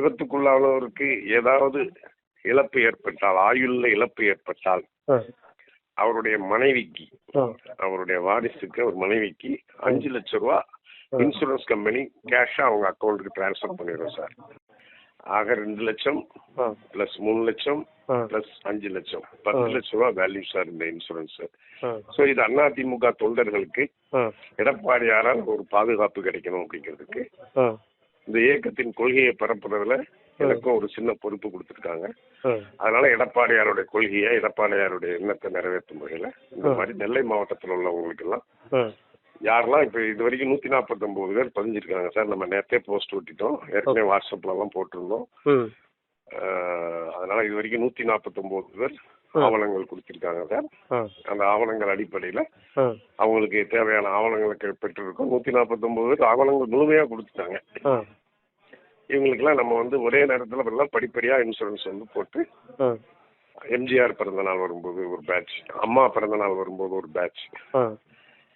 விபத்துக்குள்ளானவருக்கு ஏதாவது இழப்பு ஏற்பட்டால், ஆயுள்ல இழப்பு ஏற்பட்டால், அவருடைய மனைவிக்கு, அவருடைய வாரிசுக்கு, ஒரு மனைவிக்கு 5 லட்சம் ரூபா இன்சூரன்ஸ் கம்பெனி கேஷா அவங்க அக்கௌண்ட்டுக்கு டிரான்ஸ்ஃபர் பண்ணிடுறோம் சார். ஆக 2 லட்சம் பிளஸ் 3 லட்சம் பிளஸ் 5 லட்சம் 10 லட்சம் ரூபா வேல்யூ சார் இந்த இன்சூரன்ஸ். ஸோ இது அதிமுக தொண்டர்களுக்கு எடப்பாடியாரால் ஒரு பாதுகாப்பு கிடைக்கணும் அப்படிங்கிறதுக்கு இந்த இயக்கத்தின் கொள்கையை பரப்புறதுல எனக்கும் ஒரு சின்ன பொறுப்பு கொடுத்துருக்காங்க. அதனால எடப்பாடியாருடைய கொள்கையை, எடப்பாடியாருடைய எண்ணத்தை நிறைவேற்றும் வகையில இந்த மாதிரி நெல்லை மாவட்டத்தில் உள்ளவங்களுக்கு எல்லாம் யாரெல்லாம் இப்ப இது வரைக்கும் 149 பேர் பதிஞ்சிருக்காங்க சார். நம்ம நேரத்தே போஸ்ட் ஓட்டிட்டோம், ஏற்கனவே வாட்ஸ்அப்ல எல்லாம் போட்டிருந்தோம். அதனால இது வரைக்கும் 149 பேர் ஆவணங்கள் கொடுத்திருக்காங்க சார். அந்த ஆவணங்கள் அடிப்படையில அவங்களுக்கு தேவையான ஆவணங்களுக்கு பெற்றிருக்கோம். 149 பேர் ஆவணங்கள் முழுமையா கொடுத்துட்டாங்க. இவங்களுக்கெல்லாம் நம்ம ஒரே நேரத்துல படிப்படியா இன்சூரன்ஸ் போட்டு எம்ஜிஆர் பிறந்த நாள் வரும்போது ஒரு பேட்ச், அம்மா பிறந்த நாள் வரும்போது ஒரு பேட்ச்,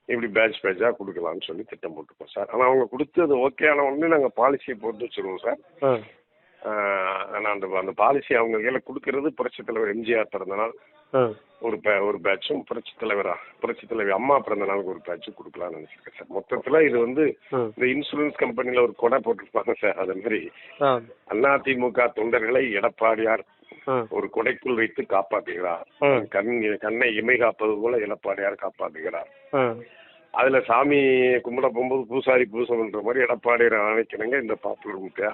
இப்படி பேட்சா கொடுக்கலாம்னு சொல்லி திட்டம் போட்டுருக்கோம் சார். ஆனா அவங்க கொடுத்தது ஓகே ஆன உடனே நாங்க பாலிசியை போட்டு வச்சிருவோம் சார். அந்த பாலிசி அவங்க கையில கொடுக்கறது புரட்சித் தலைவர் எம்ஜிஆர் பிறந்த நாள் ஒரு பேட்சும், புரட்சித் தலைவர் அம்மா பிறந்த நாளுக்கு ஒரு பேட்சும் கொடுக்கலாம்னு நினைச்சிருக்கேன் சார். மொத்தத்துல இது இந்த இன்சூரன்ஸ் கம்பெனில ஒரு கொடை போட்டிருப்பாங்க சார். அதே மாதிரி அதிமுக தொண்டர்களை எடப்பாடியார் ஒரு கொடைக்குள் வைத்து காப்பாற்றுகிறார். கண்ணை இமை காப்பது போல எடப்பாடியார் காப்பாற்றுகிறார். அதுல சாமி கும்பிட போகும்போது பூசாரி பூசை பண்ற மாதிரி எடப்பாடியார் நினைக்கிறேங்க இந்த பாப்புலர் முக்கியா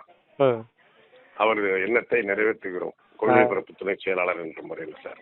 அவர் எண்ணத்தை நிறைவேற்றுகிறோம். கொள்கை பரப்பு துணை செயலாளர் என்ற முறையில் சார்.